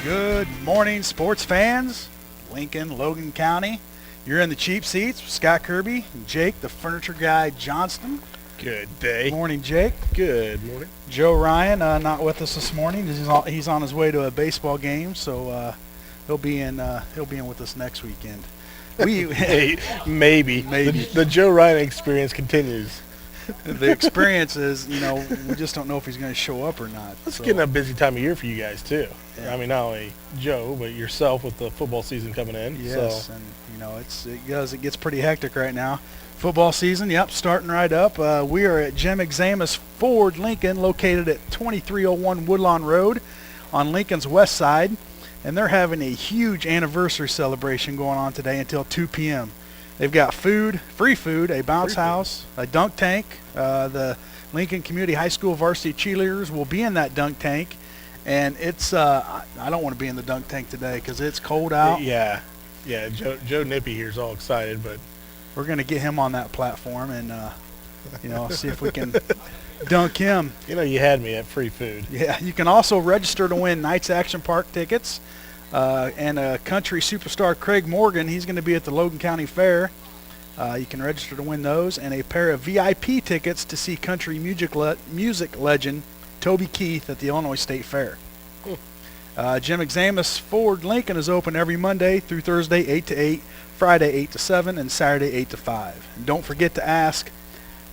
Good morning, sports fans. Lincoln, Logan County. You're in the cheap seats with Scott Kirby and Jake, the furniture guy, Johnston. Good day. Morning, Jake. Good morning. Joe Ryan, not with us this morning. He's on his way to a baseball game, so he'll be in with us next weekend. Hey, maybe. The Joe Ryan experience continues. The experience is, we just don't know if he's going to show up or not. It's getting a busy time of year for you guys too. Yeah. I mean, not only Joe, but yourself with the football season coming in. Yes, so. and it gets pretty hectic right now. Football season, starting right up. We are at Jim Xamis Ford Lincoln, located at 2301 Woodlawn Road on Lincoln's west side, and they're having a huge anniversary celebration going on today until 2 p.m. They've got free food, a bounce house, a dunk tank. The Lincoln Community High School varsity cheerleaders will be in that dunk tank, and it's I don't want to be in the dunk tank today because it's cold out. Yeah. Joe Nippy here is all excited, but we're going to get him on that platform and see if we can dunk him. You had me at free food. Yeah, you can also register to win Knights Action Park tickets. And country superstar Craig Morgan, he's going to be at the Logan County Fair. You can register to win those, and a pair of VIP tickets to see country music legend Toby Keith at the Illinois State Fair. Jim Xamis Ford Lincoln is open every Monday through Thursday 8 to 8, Friday 8 to 7, and Saturday 8 to 5. And don't forget to ask.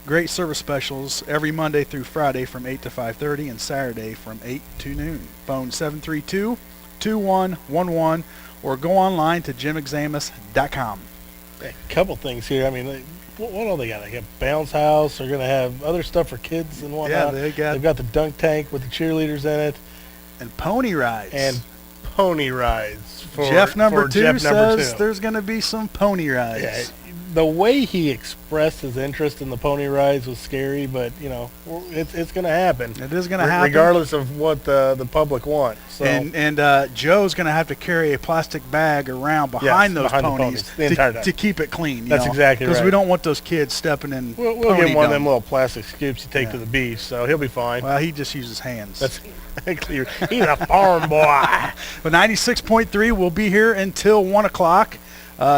Great service specials every Monday through Friday from 8 to 5:30 and Saturday from 8 to noon. Phone 732-2111 or go online to jimxamis.com. A couple things here. I mean, what all they got? They got bounce house. They're going to have other stuff for kids and whatnot. Yeah, they've got the dunk tank with the cheerleaders in it. And pony rides. For Jeff number two says two. there's going to be some pony rides. Yeah, the way he expressed his interest in the pony rides was scary, but it's going to happen. It is going to happen, regardless of what the public wants. So. And Joe's going to have to carry a plastic bag around behind those ponies the entire time to keep it clean. That's exactly right. Because we don't want those kids stepping in. We'll give him one of them little plastic scoops you take to the beach, so he'll be fine. Well, he just uses hands. That's exactly. He's a farm boy. But 96.3 will be here until 1 o'clock.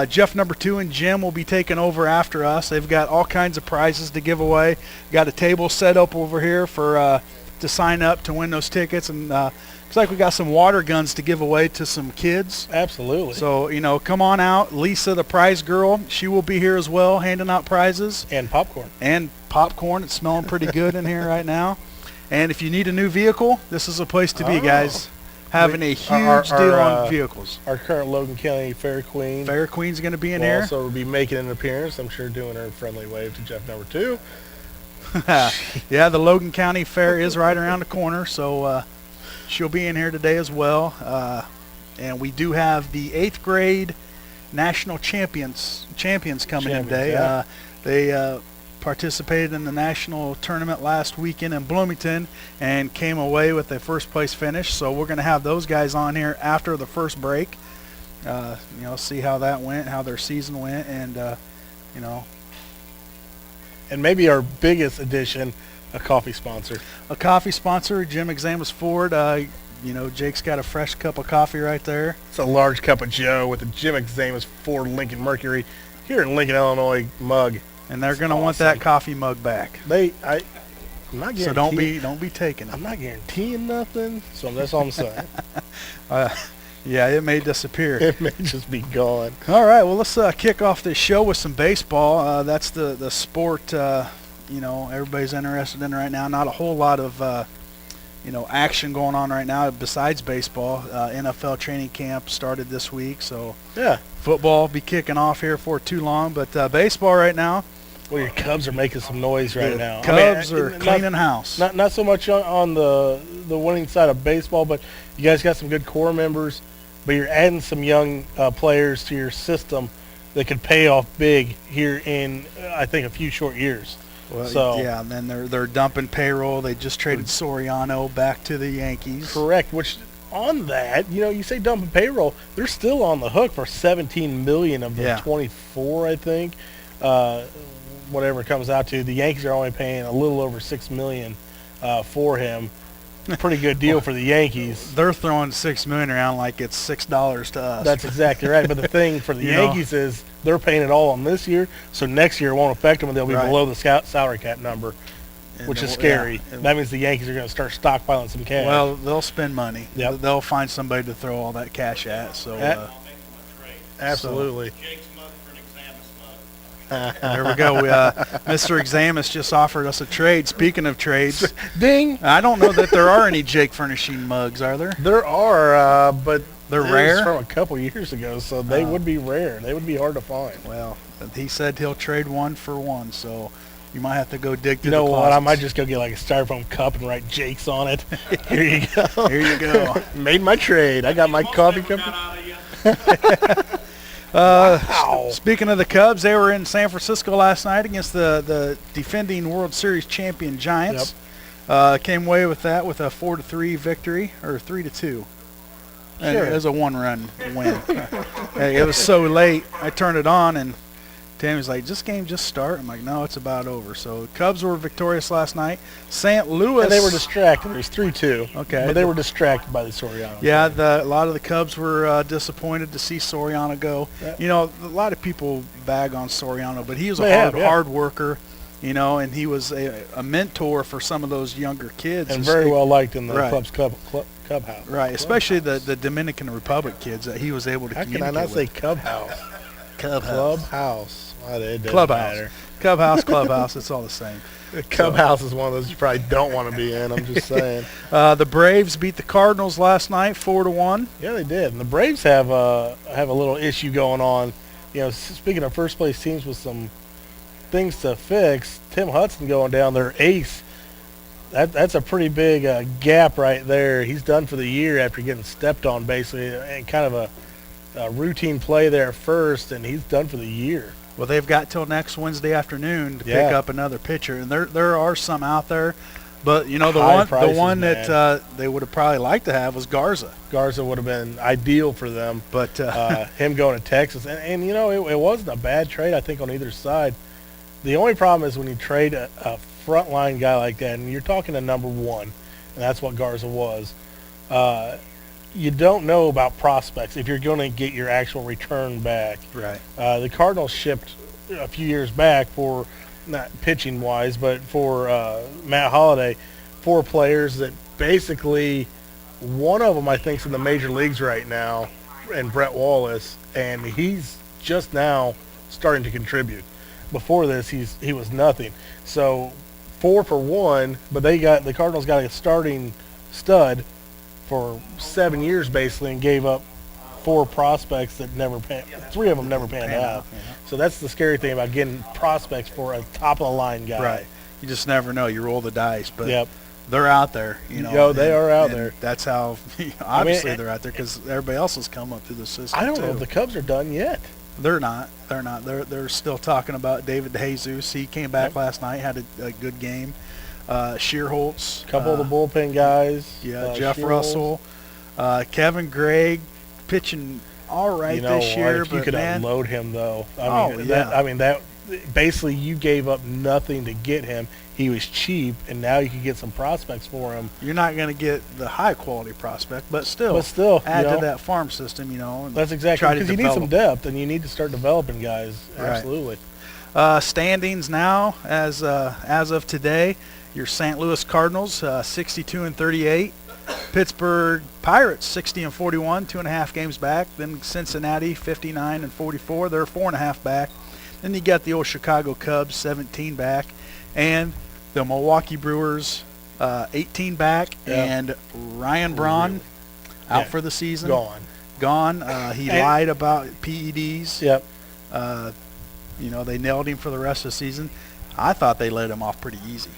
Jeff number 2 and Jim will be taking over after us. They've got all kinds of prizes to give away. Got a table set up over here for to sign up to win those tickets, and looks like we got some water guns to give away to some kids. Absolutely. So come on out. Lisa, the prize girl, she will be here as well, handing out prizes and popcorn. It's smelling pretty good in here right now. And if you need a new vehicle, this is a place to be, guys. Having a huge deal on vehicles. Our current Logan County Fair Queen. Fair Queen's going to be in here. Also will be making an appearance. I'm sure doing her friendly wave to Jeff number 2. Yeah, the Logan County Fair is right around the corner, so she'll be in here today as well. And we do have the 8th grade national champions coming in today. Yeah. They participated in the national tournament last weekend in Bloomington and came away with a first place finish. So we're going to have those guys on here after the first break. See how that went, how their season went, and and maybe our biggest addition, a coffee sponsor. A coffee sponsor, Jim Xamis Ford. Jake's got a fresh cup of coffee right there. It's a large cup of Joe with the Jim Xamis Ford Lincoln Mercury here in Lincoln, Illinois mug. And they're going to want that coffee mug back. I'm not guaranteeing. So don't be taking it. I'm not guaranteeing nothing. So that's all I'm saying. Yeah, it may disappear. It may just be gone. All right, well, let's kick off this show with some baseball. That's the sport everybody's interested in right now. Not a whole lot of action going on right now besides baseball. NFL training camp started this week, so yeah, football will be kicking off here for too long. But baseball right now. Well, your Cubs are making some noise right now. Cubs are cleaning house. Not so much on the winning side of baseball, but you guys got some good core members. But you're adding some young players to your system that could pay off big here in, I think, a few short years. Well, yeah, and then they're dumping payroll. They just traded Soriano back to the Yankees. Correct. Which on that, you say dumping payroll, they're still on the hook for $17 million of the 24, I think. Whatever it comes out to. The Yankees are only paying a little over $6 million for him. pretty good deal for the Yankees. They're throwing $6 million around like it's $6 to us. That's exactly right. But the thing for the Yankees is they're paying it all on this year, so next year it won't affect them, and they'll be below the salary cap number, which is scary. Yeah. That means the Yankees are going to start stockpiling some cash. Well, they'll spend money. Yep. They'll find somebody to throw all that cash at. So absolutely. There we go. Mr. Xamis just offered us a trade. Speaking of trades, ding! I don't know that there are any Jake Furnishing mugs, are there? There are, but they're rare. From a couple years ago, so they would be rare. They would be hard to find. Well, he said he'll trade one for one, so you might have to go dig through the closets. You know what? I might just go get like a styrofoam cup and write Jake's on it. Here you go. Here you go. Made my trade. I got my coffee cup. Speaking of the Cubs, they were in San Francisco last night against the defending World Series champion Giants. Yep. Came away with that with a 4-3 victory, or 3-2. And it was a one-run win. Hey, it was so late. I turned it on, and Tammy's like, "This game just start?" I'm like, "No, it's about over." So Cubs were victorious last night. St. Louis. And they were distracted. It was 3-2. Okay. But they were distracted by the Soriano. Yeah, a lot of the Cubs were disappointed to see Soriano go. Yeah. You know, a lot of people bag on Soriano, but he was a hard worker, you know, and he was a mentor for some of those younger kids. And very well liked in the clubhouse. Right, especially the Dominican Republic kids that he was able to communicate with. How can I not say clubhouse? Clubhouse. Well, it Clubhouse. Matter. Clubhouse, it's all the same. Clubhouse is one of those you probably don't want to be in. I'm just saying. The Braves beat the Cardinals last night, 4-1. Yeah, they did. And the Braves have a little issue going on. You know, speaking of first place teams with some things to fix, Tim Hudson going down, their ace. That's a pretty big gap right there. He's done for the year after getting stepped on, basically, and kind of a routine play there first, and he's done for the year. Well, they've got till next Wednesday afternoon to pick up another pitcher, and there are some out there, but you know the one that they would have probably liked to have was Garza. Garza would have been ideal for them, but him going to Texas, and you know it wasn't a bad trade I think on either side. The only problem is when you trade a frontline guy like that, and you're talking a number one, and that's what Garza was. You don't know about prospects if you're going to get your actual return back. Right. The Cardinals shipped a few years back for, not pitching-wise, but for Matt Holliday, 4 players that basically, one of them I think is in the major leagues right now, and Brett Wallace, and he's just now starting to contribute. Before this, he was nothing. So 4 for 1, but the Cardinals got a starting stud for 7 years basically, and gave up 4 prospects that 3 of them never panned out. Yeah. So that's the scary thing about getting prospects for a top of the line guy. Right. You just never know. You roll the dice, but they're out there. You know, they are out there. That's how obviously they're out there because everybody else has come up through the system. I don't know if the Cubs are done yet. They're not. They're still talking about David DeJesus. He came back last night, had a good game. Shearholtz, a couple of the bullpen guys. Yeah, Jeff Russell, Kevin Gregg pitching all right this year. If you could unload him though. That basically you gave up nothing to get him. He was cheap, and now you can get some prospects for him. You're not going to get the high quality prospect, but still add to that farm system. You know, and that's exactly because you need some depth, and you need to start developing guys. Right. Absolutely. Standings now as of today. Your St. Louis Cardinals, 62-38. Pittsburgh Pirates, 60-41, 2.5 games back. Then Cincinnati, 59-44. They're 4.5 back. Then you got the old Chicago Cubs, 17 back, and the Milwaukee Brewers, 18 back, and Ryan Braun out for the season. Gone. He lied about PEDs. Yep. They nailed him for the rest of the season. I thought they let him off pretty easy.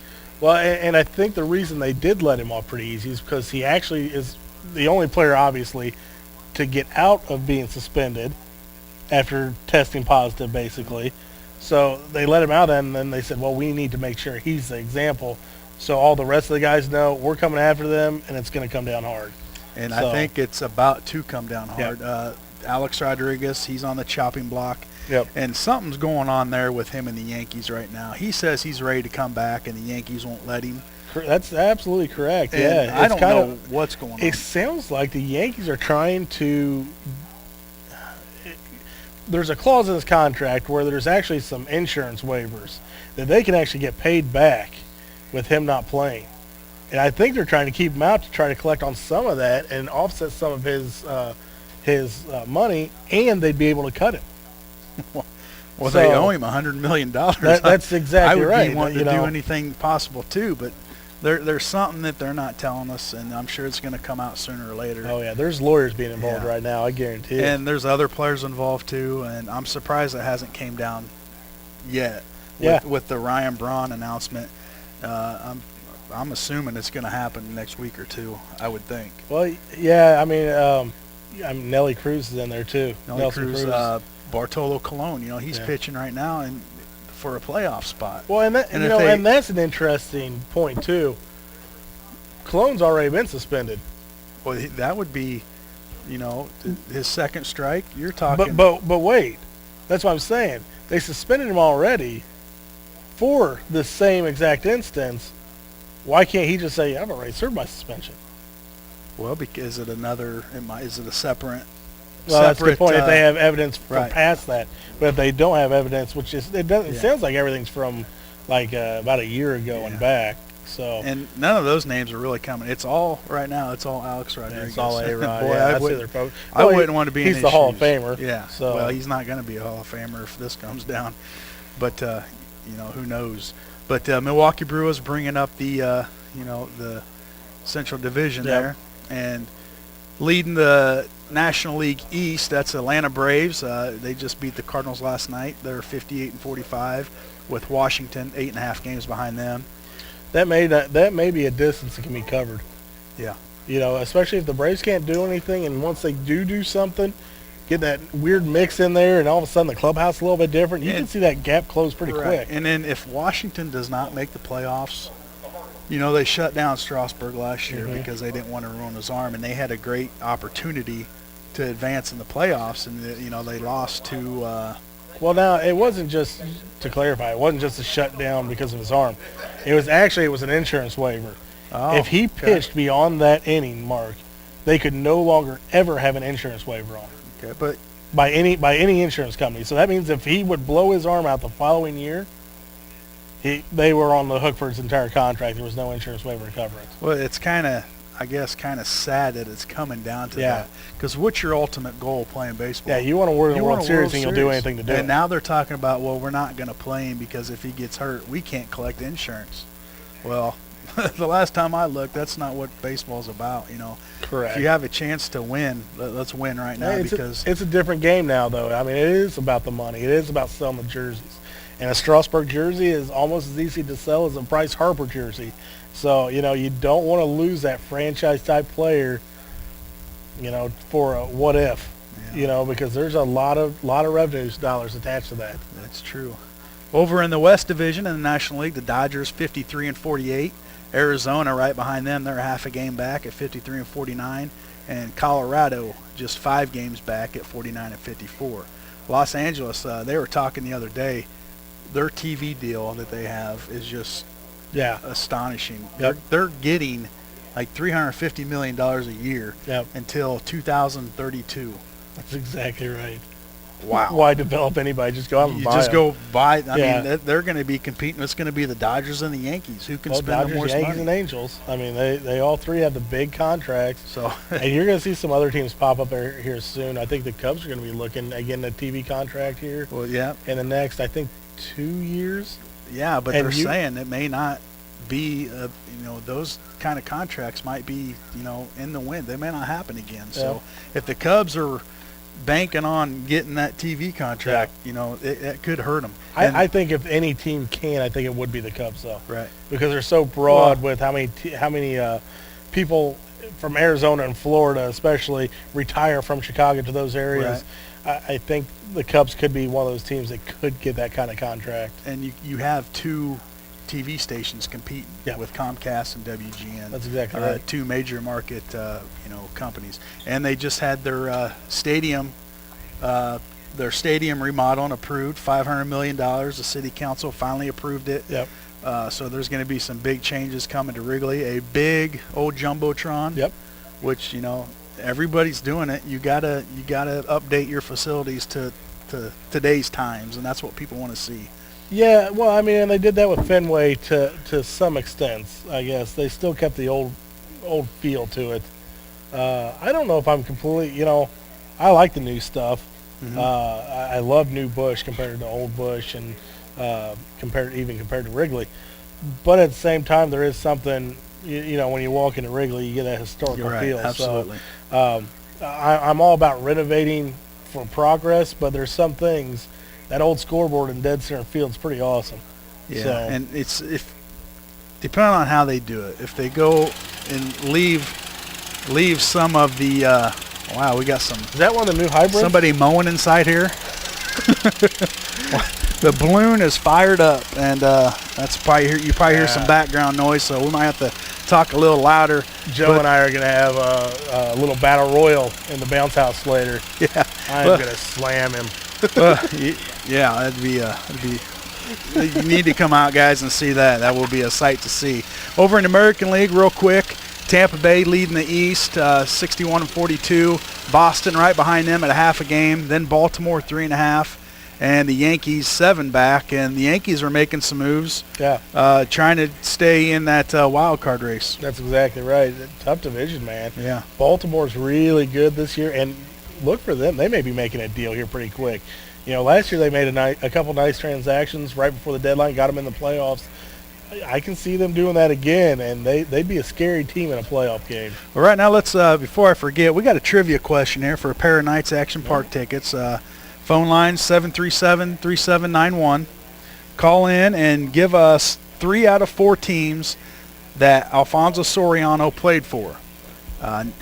Well, and I think the reason they did let him off pretty easy is because he actually is the only player, obviously, to get out of being suspended after testing positive, basically. So they let him out, and then they said, well, we need to make sure he's the example so all the rest of the guys know we're coming after them, and it's going to come down hard. And I think it's about to come down hard. Yep. Alex Rodriguez, he's on the chopping block. Yep. And something's going on there with him and the Yankees right now. He says he's ready to come back, and the Yankees won't let him. That's absolutely correct. And yeah, I don't know what's going on. It sounds like the Yankees are trying to. There's a clause in this contract where there's actually some insurance waivers that they can actually get paid back with him not playing, and I think they're trying to keep him out to try to collect on some of that and offset some of his money, and they'd be able to cut him. Well, they owe him $100 million. That's exactly right. I would be wanting to do anything possible too, but there's something that they're not telling us, and I'm sure it's going to come out sooner or later. Oh yeah, there's lawyers being involved right now. I guarantee it. And there's other players involved too, and I'm surprised it hasn't came down yet. With the Ryan Braun announcement, I'm assuming it's going to happen next week or two. I would think. Well, yeah, I mean, Nelly Cruz is in there too. Nelly Cruz. Bartolo Colon, he's pitching right now and for a playoff spot. Well, and that's an interesting point too. Colon's already been suspended. Well, that would be, his second strike. You're talking. But wait, that's what I'm saying. They suspended him already for the same exact instance. Why can't he just say, "I've already served my suspension"? Well, because is it a separate? Well, that's the point. If they have evidence from past that, but if they don't have evidence, which is it sounds like everything's from like about a year ago and back. So none of those names are really coming. It's all right now. It's all Alex Rodriguez. It's all A-Rod. Boy, I wouldn't want to be. He's the Hall of Famer. Yeah. So well, he's not going to be a Hall of Famer if this comes down. But who knows? But Milwaukee Brewers bringing up the the Central Division there, and leading the National League East. That's Atlanta Braves. They just beat the Cardinals last night. They're 58-45, with Washington 8.5 games behind them. That may be a distance that can be covered. Yeah. Especially if the Braves can't do anything, and once they do something, get that weird mix in there, and all of a sudden the clubhouse is a little bit different. You can see that gap close pretty quick. And then if Washington does not make the playoffs, they shut down Strasburg last year because they didn't want to ruin his arm, and they had a great opportunity to advance in the playoffs, and they lost to. Well, now it wasn't just to clarify. It wasn't just a shutdown because of his arm. It was an insurance waiver. Oh, if he pitched beyond that inning mark, they could no longer ever have an insurance waiver on him. Okay, but by any insurance company. So that means if he would blow his arm out the following year, they were on the hook for his entire contract. There was no insurance waiver coverage. Well, it's kind of sad that it's coming down to that. Because what's your ultimate goal playing baseball? Yeah, you want to win the World Series and you'll do anything to do it. And now they're talking about, well, we're not going to play him because if he gets hurt, we can't collect insurance. Well, the last time I looked, that's not what baseball's about, Correct. If you have a chance to win, let's win right now because it's a different game now, though. I mean, it is about the money. It is about selling the jerseys. And a Strasburg jersey is almost as easy to sell as a Bryce Harper jersey. So, you don't want to lose that franchise-type player, for a what if, because there's a lot of revenue dollars attached to that. That's true. Over in the West Division in the National League, the Dodgers 53-48. Arizona right behind them, they're half a game back at 53-49. And Colorado just 5 games back at 49-54. Los Angeles, they were talking the other day, their TV deal that they have is just astonishing. Yep. They're getting like $350 million a year until 2032. That's exactly right. Wow. Why develop anybody? Just go out and buy them. Just go buy. I mean, they're going to be competing. It's going to be the Dodgers and the Yankees. Who can spend Dodgers, the most Yankees, money? and Angels. I mean, they all three have the big contracts. So, and you're going to see some other teams pop up here soon. I think the Cubs are going to be looking at getting a TV contract here. Well, yeah. In the next, I think, 2 years. Yeah, but they're saying it may not be, those kind of contracts might be, in the wind. They may not happen again. So if the Cubs are banking on getting that TV contract, it could hurt them. I think if any team can, I think it would be the Cubs, though. Right. Because they're so broad with how many people from Arizona and Florida especially retire from Chicago to those areas. Right. I think the Cubs could be one of those teams that could get that kind of contract. And you have 2 TV stations competing with Comcast and WGN. That's exactly right. 2 major market, companies, and they just had their stadium remodel and approved. $500 million. The city council finally approved it. Yep. So there's going to be some big changes coming to Wrigley. A big old jumbotron. Yep. Which, you know, everybody's doing it. You gotta update your facilities to today's times, and that's what people want to see. Yeah, well, I mean, and they did that with Fenway to some extent, I guess. They still kept the old feel to it. I don't know if I'm completely, you know, I like the new stuff. Mm-hmm. I love new Busch compared to old Busch, and compared to Wrigley. But at the same time, there is something, you know, when you walk into Wrigley, you get that historical feel. Absolutely. So I'm all about renovating for progress, but there's some things. That old scoreboard in dead center field is pretty awesome. Yeah, So, and it's depending on how they do it. If they go and leave some of the wow, we got some. is that one of the new hybrids? Somebody mowing inside here. The balloon is fired up, and that's probably you probably hear some background noise, so we might have to talk a little louder. Joe and I are going to have a little battle royal in the bounce house later. Yeah, I'm going to slam him. Yeah, that'd be. You need to come out, guys, and see that. That will be a sight to see. Over in the American League, real quick, Tampa Bay leading the East, 61-42. Boston right behind them at a half a game. Then Baltimore 3.5, and the Yankees 7 back. And the Yankees are making some moves. Yeah. Trying to stay in that wild card race. That's exactly right. Tough division, man. Yeah. Baltimore's really good this year, and look for them. They may be making a deal here pretty quick. You know, last year they made a couple nice transactions right before the deadline, got them in the playoffs. I can see them doing that again, and they'd be a scary team in a playoff game. Well, right now, let's before I forget, we got a trivia question here for a pair of Knights Action Park tickets. Phone line 737-3791. Call in and give us 3 out of 4 teams that Alfonso Soriano played for.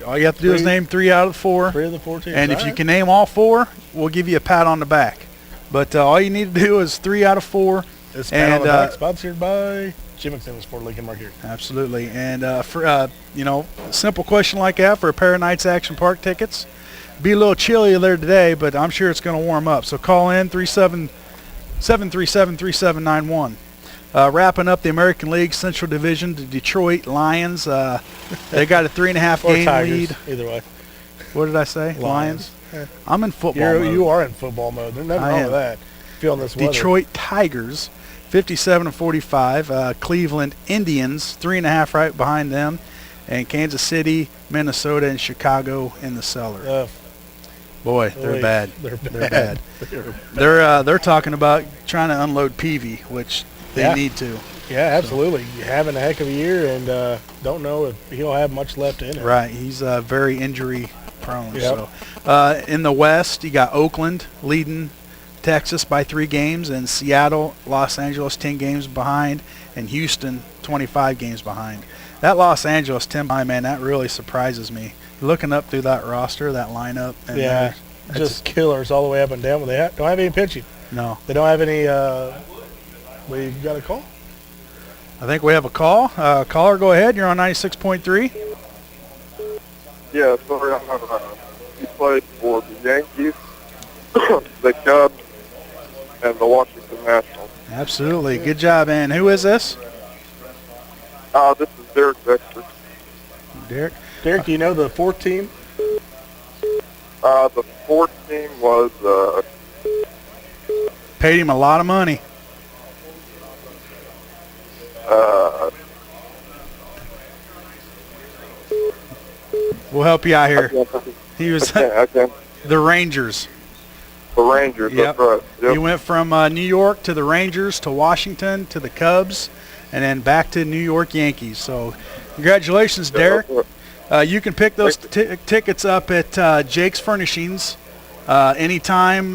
All you have to do is name 3 out of 4. 3 of the 4 teams. And if you can name all 4, we'll give you a pat on the back. But all you need to do is 3 out of 4. This pat on the back sponsored by Jim Xamis Ford Lincoln Market. Absolutely. And for you know, a simple question like that for a pair of Knights Action Park tickets. Be a little chilly there today, but I'm sure it's going to warm up. So call in 737-3791. Wrapping up the American League Central Division, the Detroit Lions. They got a 3.5 game Tigers, lead. Either way. What did I say? Lions. I'm in football mode. You are in football mode. There's nothing wrong with that. Feeling this weather. Detroit Tigers, 57-45. Cleveland Indians, 3.5 right behind them, and Kansas City, Minnesota, and Chicago in the cellar. Boy, they're bad. They're bad. They're talking about trying to unload Peavy, which they need to. Yeah, absolutely. So, having a heck of a year, and don't know if he'll have much left in it. Right. He's very injury prone. Yep. So, in the West, you got Oakland leading Texas by 3 games, and Seattle, Los Angeles 10 games behind, and Houston 25 games behind. That Los Angeles 10 behind, man, that really surprises me. Looking up through that roster, that lineup. And just killers all the way up and down. But they don't have any pitching. No. They don't have any. We got a call? I think we have a call. Caller, go ahead. You're on 96.3. Yeah, sorry, he played for the Yankees, the Cubs, and the Washington Nationals. Absolutely. Good job, man. Who is this? This is Derek Dexter. Derek? Derek, do you know the 4th team? The 4th team was... Paid him a lot of money. We'll help you out here. He was the Rangers. The Rangers, yep. That's right. Yep. He went from New York to the Rangers to Washington to the Cubs and then back to New York Yankees. So congratulations, Derek. You can pick those tickets up at Jake's Furnishings anytime,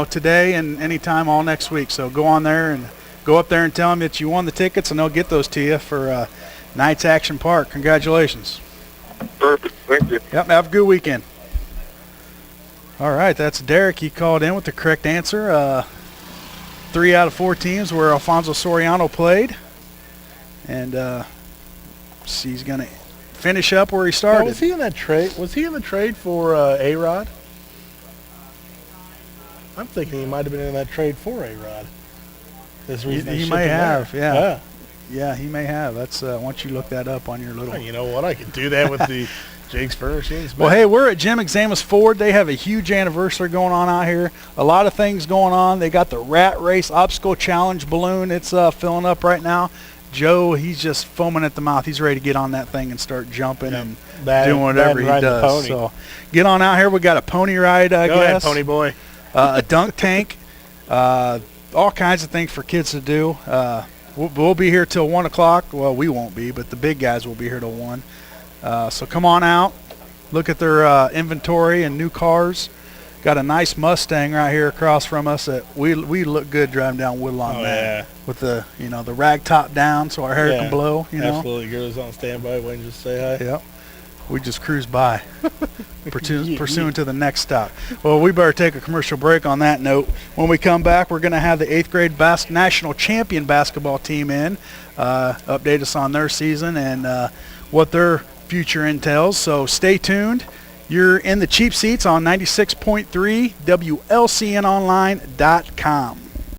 today and anytime all next week. So go on there and go up there and tell them that you won the tickets, and they'll get those to you for Knights Action Park. Congratulations. Perfect. Thank you. Yep, have a good weekend. All right, that's Derek. He called in with the correct answer. 3 out of 4 teams where Alfonso Soriano played. And he's going to finish up where he started. Now, was he in that trade? Was he in the trade for A-Rod? I'm thinking he might have been in that trade for A-Rod. There's a reason they He ship may them there. have, yeah. Yeah, he may have. That's why don't you look that up on your little. Well, you know what? I could do that with the Jake's Furnishings. Well, hey, we're at Jim Xamis Ford. They have a huge anniversary going on out here. A lot of things going on. They got the Rat Race Obstacle Challenge balloon. It's filling up right now. Joe, he's just foaming at the mouth. He's ready to get on that thing and start jumping and doing whatever he does. So get on out here. We got a pony ride, I Go guess. ahead, pony boy. A dunk tank. All kinds of things for kids to do. We'll be here till 1 o'clock. Well, we won't be, but the big guys will be here till 1. So come on out. Look at their inventory and new cars. Got a nice Mustang right here across from us that we look good driving down Woodlawn with the the rag top down so our hair can blow. Absolutely, girls on standby waiting just to say hi. Yep. We just cruise by, pursuing to the next stop. Well, we better take a commercial break on that note. When we come back, we're going to have the 8th grade national champion basketball team in, update us on their season and what their future entails. So stay tuned. You're in the cheap seats on 96.3 WLCNonline.com.